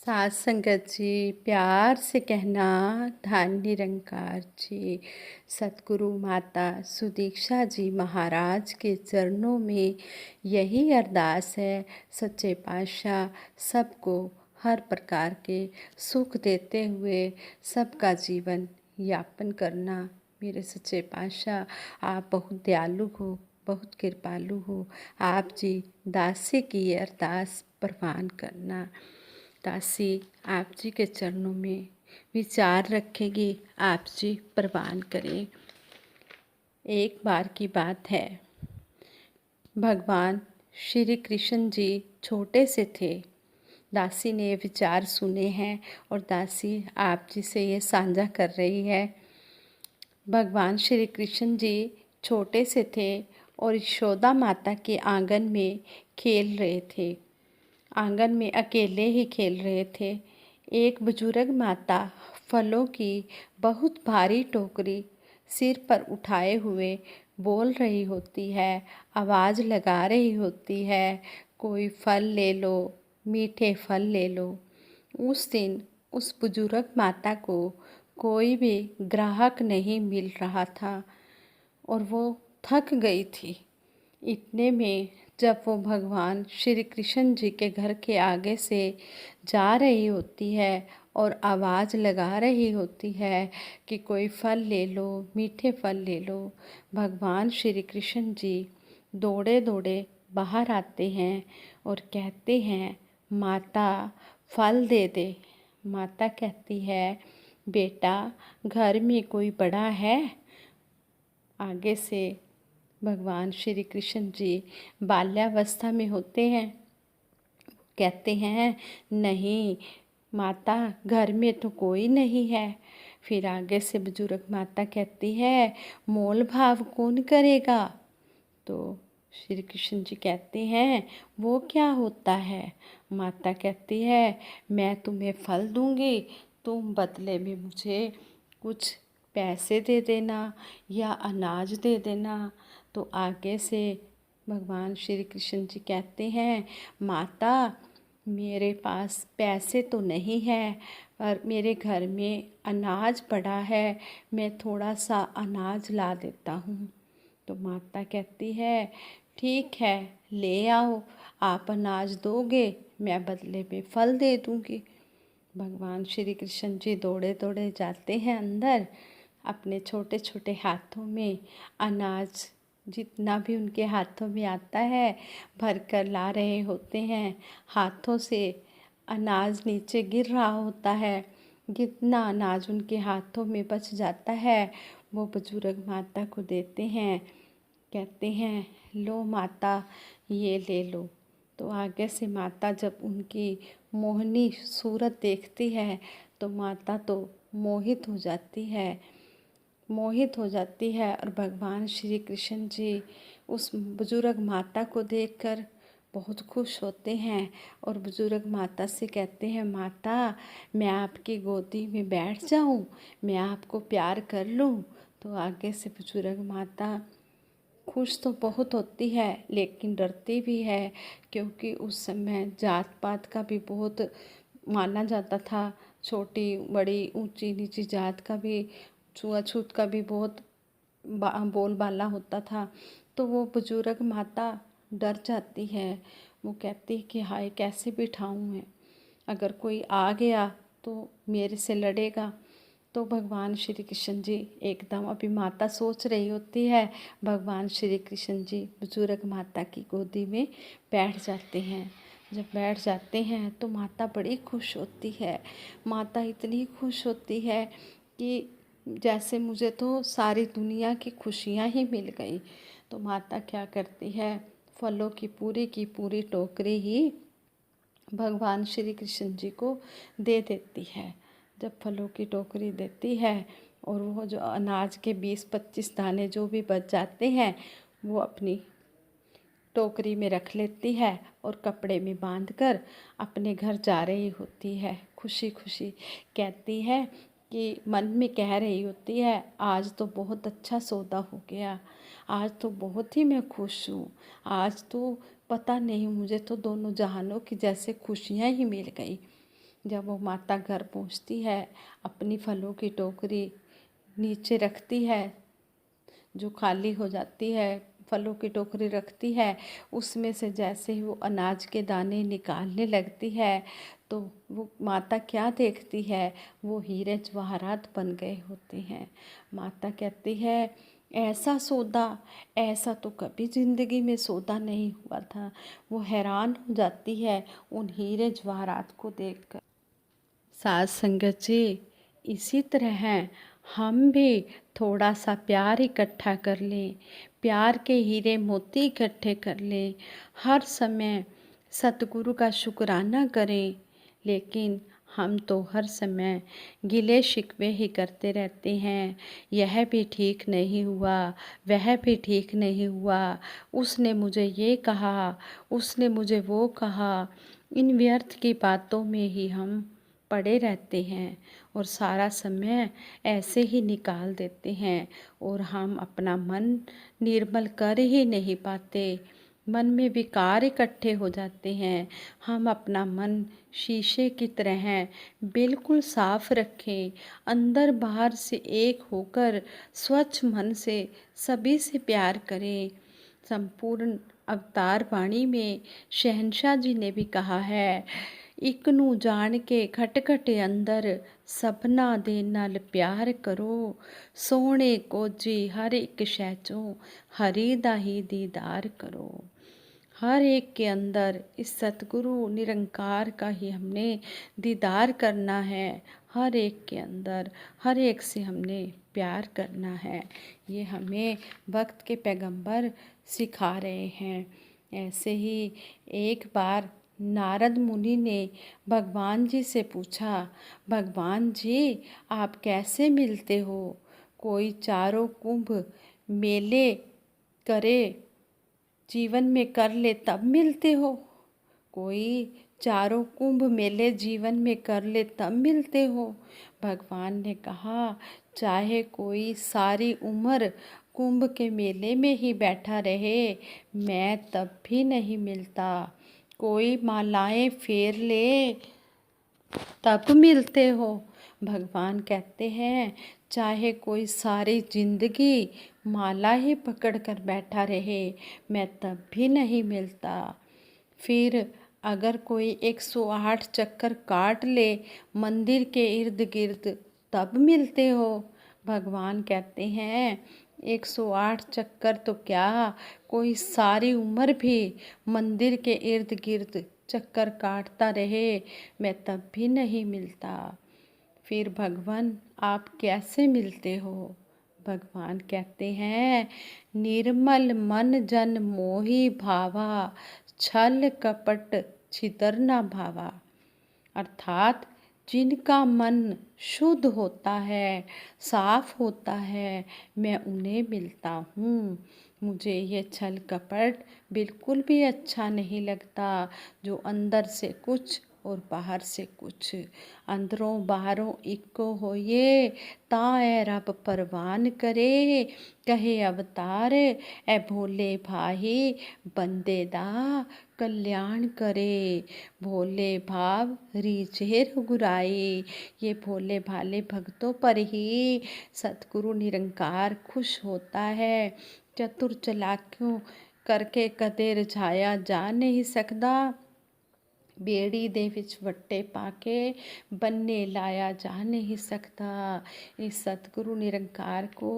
साथ संगत जी, प्यार से कहना धन निरंकार जी। सतगुरु माता सुदीक्षा जी महाराज के चरणों में यही अरदास है। सच्चे पातशाह सबको हर प्रकार के सुख देते हुए सबका जीवन यापन करना। मेरे सच्चे पातशाह आप बहुत दयालु हो, बहुत कृपालु हो। आप जी दासी की ये अरदास प्रवान करना। दासी आप जी के चरणों में विचार रखेगी, आप जी प्रवान करें। एक बार की बात है, भगवान श्री कृष्ण जी छोटे से थे। दासी ने ये विचार सुने हैं और दासी आप जी से ये साझा कर रही है। भगवान श्री कृष्ण जी छोटे से थे और यशोदा माता के आंगन में खेल रहे थे। आंगन में अकेले ही खेल रहे थे। एक बुजुर्ग माता फलों की बहुत भारी टोकरी सिर पर उठाए हुए बोल रही होती है, आवाज़ लगा रही होती है, कोई फल ले लो, मीठे फल ले लो। उस दिन उस बुजुर्ग माता को कोई भी ग्राहक नहीं मिल रहा था और वो थक गई थी। इतने में जब वो भगवान श्री कृष्ण जी के घर के आगे से जा रही होती है और आवाज़ लगा रही होती है कि कोई फल ले लो, मीठे फल ले लो। भगवान श्री कृष्ण जी दौड़े दौड़े बाहर आते हैं और कहते हैं, माता फल दे दे। माता कहती है, बेटा घर में कोई बड़ा है? आगे से भगवान श्री कृष्ण जी बाल्यावस्था में होते हैं। कहते हैं, नहीं माता घर में तो कोई नहीं है। फिर आगे से बुजुर्ग माता कहती है, मोल भाव कौन करेगा? तो श्री कृष्ण जी कहते हैं, वो क्या होता है? माता कहती है, मैं तुम्हें फल दूंगी, तुम बदले में मुझे कुछ पैसे दे देना या अनाज दे देना। तो आगे से भगवान श्री कृष्ण जी कहते हैं, माता मेरे पास पैसे तो नहीं है पर मेरे घर में अनाज पड़ा है, मैं थोड़ा सा अनाज ला देता हूँ। तो माता कहती है, ठीक है ले आओ, आप अनाज दोगे मैं बदले में फल दे दूँगी। भगवान श्री कृष्ण जी दौड़े दौड़े जाते हैं अंदर, अपने छोटे छोटे हाथों में अनाज जितना भी उनके हाथों में आता है भर कर ला रहे होते हैं। हाथों से अनाज नीचे गिर रहा होता है। जितना अनाज उनके हाथों में बच जाता है वो बुजुर्ग माता को देते हैं। कहते हैं, लो माता ये ले लो। तो आगे से माता जब उनकी मोहनी सूरत देखती है तो माता तो मोहित हो जाती है, मोहित हो जाती है। और भगवान श्री कृष्ण जी उस बुजुर्ग माता को देखकर बहुत खुश होते हैं और बुजुर्ग माता से कहते हैं, माता मैं आपकी गोदी में बैठ जाऊं, मैं आपको प्यार कर लूं। तो आगे से बुजुर्ग माता खुश तो बहुत होती है लेकिन डरती भी है, क्योंकि उस समय जात पात का भी बहुत माना जाता था। छोटी बड़ी ऊंची नीची जात का भी, छुआछूत का भी बहुत बोलबाला होता था। तो वो बुजुर्ग माता डर जाती है। वो कहती है कि हाय कैसे बिठाऊं मैं, अगर कोई आ गया तो मेरे से लड़ेगा। तो भगवान श्री कृष्ण जी एकदम, अभी माता सोच रही होती है, भगवान श्री कृष्ण जी बुजुर्ग माता की गोदी में बैठ जाते हैं। जब बैठ जाते हैं तो माता बड़ी खुश होती है। माता इतनी खुश होती है कि जैसे मुझे तो सारी दुनिया की खुशियाँ ही मिल गई। तो माता क्या करती है, फलों की पूरी टोकरी ही भगवान श्री कृष्ण जी को दे देती है। जब फलों की टोकरी देती है और वो जो अनाज के 20-25 दाने जो भी बच जाते हैं वो अपनी टोकरी में रख लेती है और कपड़े में बांधकर अपने घर जा रही होती है। खुशी खुशी कहती है कि मन में कह रही होती है, आज तो बहुत अच्छा सौदा हो गया, आज तो बहुत ही मैं खुश हूँ, आज तो पता नहीं मुझे तो दोनों जहानों की जैसे खुशियाँ ही मिल गई। जब वो माता घर पहुंचती है, अपनी फलों की टोकरी नीचे रखती है, जो खाली हो जाती है, फलों की टोकरी रखती है, उसमें से जैसे ही वो अनाज के दाने निकालने लगती है, तो वो माता क्या देखती है, वो हीरे जवाहरात बन गए होते हैं। माता कहती है, ऐसा सौदा, ऐसा तो कभी ज़िंदगी में सौदा नहीं हुआ था। वो हैरान हो जाती है उन हीरे जवाहरात को देखकर। साथ संगत जी, इसी तरह हैं, हम भी थोड़ा सा प्यार इकट्ठा कर लें, प्यार के हीरे मोती इकट्ठे कर लें, हर समय सतगुरु का शुक्राना करें। लेकिन हम तो हर समय गिले शिकवे ही करते रहते हैं, यह भी ठीक नहीं हुआ, वह भी ठीक नहीं हुआ, उसने मुझे ये कहा, उसने मुझे वो कहा। इन व्यर्थ की बातों में ही हम पड़े रहते हैं और सारा समय ऐसे ही निकाल देते हैं और हम अपना मन निर्मल कर ही नहीं पाते। मन में विकार इकट्ठे हो जाते हैं। हम अपना मन शीशे की तरह बिल्कुल साफ रखें, अंदर बाहर से एक होकर स्वच्छ मन से सभी से प्यार करें। संपूर्ण अवतार वाणी में शहंशाह जी ने भी कहा है, इक नू जान के खटखटे अंदर सबना दे नाल प्यार करो, सोने को जी हर एक शै चों हरि दा ही दीदार करो। हर एक के अंदर इस सतगुरु निरंकार का ही हमने दीदार करना है। हर एक के अंदर हर एक से हमने प्यार करना है। ये हमें वक्त के पैगंबर सिखा रहे हैं। ऐसे ही एक बार नारद मुनि ने भगवान जी से पूछा, भगवान जी आप कैसे मिलते हो? कोई चारों कुंभ मेले करे, जीवन में कर ले तब मिलते हो? कोई चारों कुंभ मेले जीवन में कर ले तब मिलते हो? भगवान ने कहा, चाहे कोई सारी उम्र कुंभ के मेले में ही बैठा रहे, मैं तब भी नहीं मिलता। कोई मालाएं फेर ले तब मिलते हो। भगवान कहते हैं, चाहे कोई सारी जिंदगी माला ही पकड़ कर बैठा रहे, मैं तब भी नहीं मिलता। फिर अगर कोई 108 चक्कर काट ले मंदिर के इर्द गिर्द तब मिलते हो। भगवान कहते हैं, 108 चक्कर तो क्या, कोई सारी उम्र भी मंदिर के इर्द गिर्द चक्कर काटता रहे, मैं तब भी नहीं मिलता। फिर भगवान आप कैसे मिलते हो? भगवान कहते हैं, निर्मल मन जन मोहि भावा, छल कपट छितर न भावा। अर्थात जिनका मन शुद्ध होता है, साफ होता है, मैं उन्हें मिलता हूँ। मुझे ये छल कपट बिल्कुल भी अच्छा नहीं लगता, जो अंदर से कुछ और बाहर से कुछ, अंदरों बाहरों इक्को होइए, ताए रब परवान करे, कहे अवतार ए भोले भाई, बंदे दा कल्याण करे। भोले भाव रीझे रघुराई, ये भोले भाले भक्तों पर ही सतगुरु निरंकार खुश होता है। चतुर चलाकियों करके कदे रिझाया जा नहीं सकदा, बेड़ी दे विच वट्टे पाके बन्ने लाया जा नहीं सकता। इस सतगुरु निरंकार को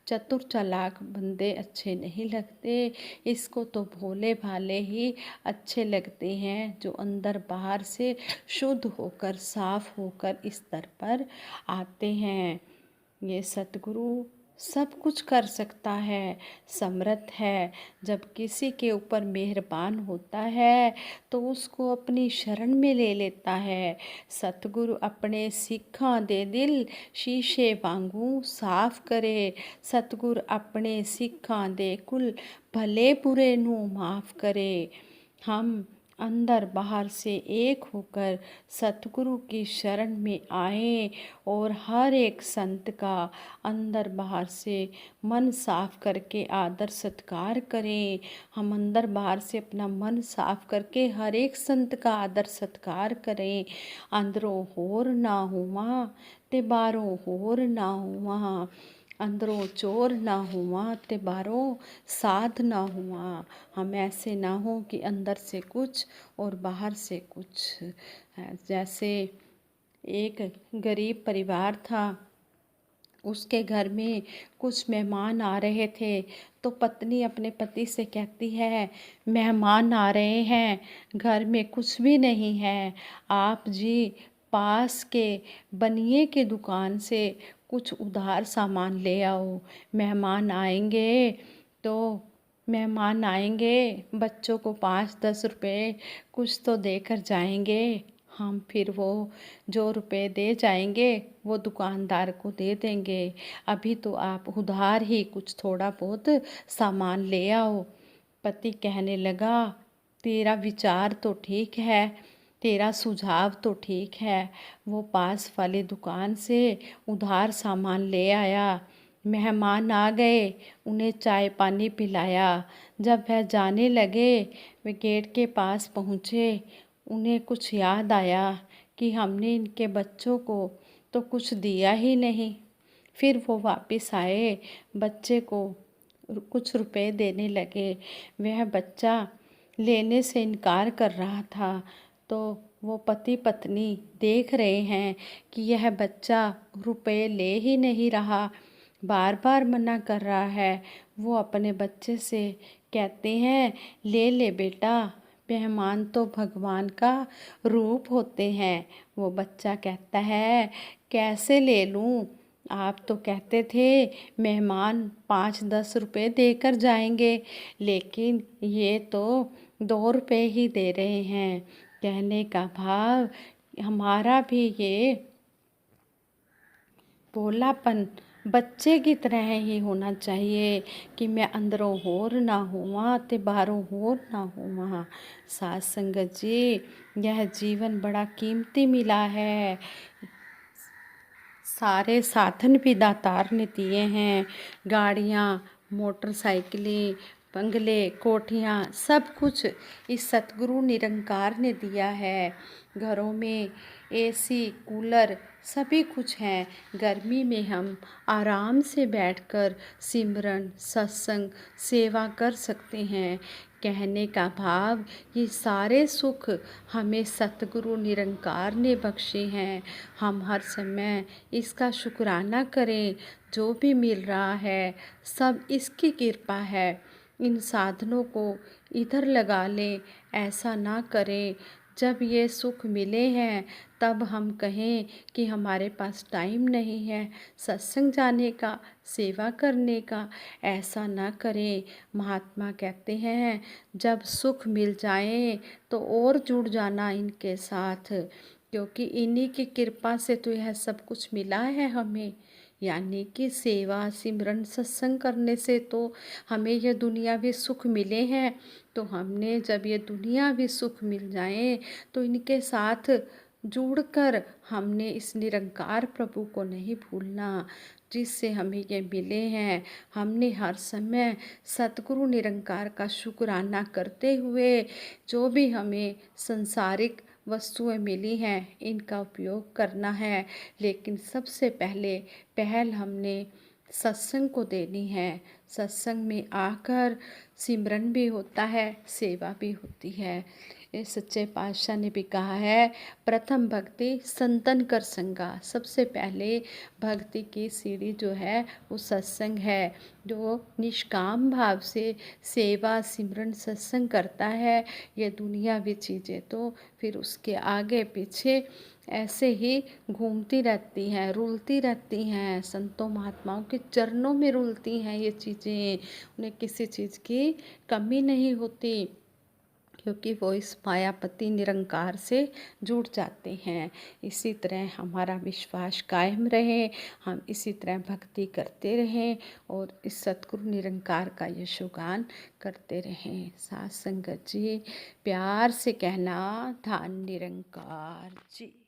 चतुर चालाक बंदे अच्छे नहीं लगते, इसको तो भोले भाले ही अच्छे लगते हैं, जो अंदर बाहर से शुद्ध होकर साफ होकर इस दर पर आते हैं। ये सतगुरु सब कुछ कर सकता है, समर्थ है। जब किसी के ऊपर मेहरबान होता है तो उसको अपनी शरण में ले लेता है। सतगुरु अपने सिखां दे दिल शीशे वांगू साफ करे। सतगुर अपने सिखां दे कुल भले बुरे नू माफ़ करे। हम अंदर बाहर से एक होकर सतगुरु की शरण में आए और हर एक संत का अंदर बाहर से मन साफ करके आदर सत्कार करें। हम अंदर बाहर से अपना मन साफ करके हर एक संत का आदर सत्कार करें। अंदरों होर ना हुआ ते बाहरों होर ना हुआ, अंदरों चोर ना हुआ ते बाहरों साध ना हुआ। हम ऐसे ना हो कि अंदर से कुछ और बाहर से कुछ है। जैसे एक गरीब परिवार था, उसके घर में कुछ मेहमान आ रहे थे, तो पत्नी अपने पति से कहती है, मेहमान आ रहे हैं, घर में कुछ भी नहीं है, आप जी पास के बनिए के दुकान से कुछ उधार सामान ले आओ। तो मेहमान आएंगे, बच्चों को 5-10 रुपए कुछ तो देकर जाएंगे। हम फिर वो जो रुपए दे जाएंगे वो दुकानदार को दे देंगे। अभी तो आप उधार ही कुछ थोड़ा बहुत सामान ले आओ। पति कहने लगा, तेरा विचार तो ठीक है, तेरा सुझाव तो ठीक है। वो पास वाली दुकान से उधार सामान ले आया। मेहमान आ गए, उन्हें चाय पानी पिलाया। जब वह जाने लगे, वे गेट के पास पहुँचे, उन्हें कुछ याद आया कि हमने इनके बच्चों को तो कुछ दिया ही नहीं। फिर वो वापस आए, बच्चे को कुछ रुपए देने लगे। वह बच्चा लेने से इनकार कर रहा था, तो वो पति पत्नी देख रहे हैं कि यह बच्चा रुपए ले ही नहीं रहा, बार बार मना कर रहा है। वो अपने बच्चे से कहते हैं, ले ले बेटा, मेहमान तो भगवान का रूप होते हैं। वो बच्चा कहता है, कैसे ले लूं? आप तो कहते थे मेहमान 5-10 रुपए देकर जाएंगे, लेकिन ये तो 2 रुपए ही दे रहे हैं। कहने का भाव, हमारा भी ये भोलापन बच्चे की तरह ही होना चाहिए कि मैं अंदरों होर ना हुआ ते बाहरों होर ना हुआ। साध संगत जी, यह जीवन बड़ा कीमती मिला है। सारे साधन भी दातार ने दिए हैं, गाड़ियाँ, मोटरसाइकिलें, बंगले, कोठियाँ, सब कुछ इस सतगुरु निरंकार ने दिया है। घरों में एसी, कूलर सभी कुछ हैं। गर्मी में हम आराम से बैठकर सिमरन, सत्संग, सेवा कर सकते हैं। कहने का भाव, ये सारे सुख हमें सतगुरु निरंकार ने बख्शे हैं। हम हर समय इसका शुक्राना करें। जो भी मिल रहा है सब इसकी कृपा है। इन साधनों को इधर लगा लें, ऐसा ना करें। जब ये सुख मिले हैं तब हम कहें कि हमारे पास टाइम नहीं है सत्संग जाने का, सेवा करने का। ऐसा ना करें। महात्मा कहते हैं, जब सुख मिल जाए तो और जुड़ जाना इनके साथ, क्योंकि इन्हीं की कृपा से तो यह सब कुछ मिला है हमें। यानी कि सेवा, सिमरन, सत्संग करने से तो हमें ये दुनियावी सुख मिले हैं। तो हमने जब ये दुनियावी सुख मिल जाए तो इनके साथ जुड़कर हमने इस निरंकार प्रभु को नहीं भूलना, जिससे हमें ये मिले हैं। हमने हर समय सतगुरु निरंकार का शुक्राना करते हुए जो भी हमें संसारिक वस्तुएं मिली हैं इनका उपयोग करना है। लेकिन सबसे पहले पहल हमने सत्संग को देनी है। सत्संग में आकर सिमरन भी होता है, सेवा भी होती है। इस सच्चे पातशाह ने भी कहा है, प्रथम भक्ति संतन कर संगा। सबसे पहले भक्ति की सीढ़ी जो है वो सत्संग है। जो निष्काम भाव से सेवा, सिमरन, सत्संग करता है, ये दुनियावी चीज़ें तो फिर उसके आगे पीछे ऐसे ही घूमती रहती हैं, रुलती रहती हैं। संतों महात्माओं के चरणों में रुलती हैं ये चीज़ें, उन्हें किसी चीज़ की कमी नहीं होती, क्योंकि वो इस मायापति निरंकार से जुड़ जाते हैं। इसी तरह हमारा विश्वास कायम रहे, हम इसी तरह भक्ति करते रहें और इस सतगुरु निरंकार का यशोगान करते रहें। साथ संगत जी, प्यार से कहना, धन निरंकार जी।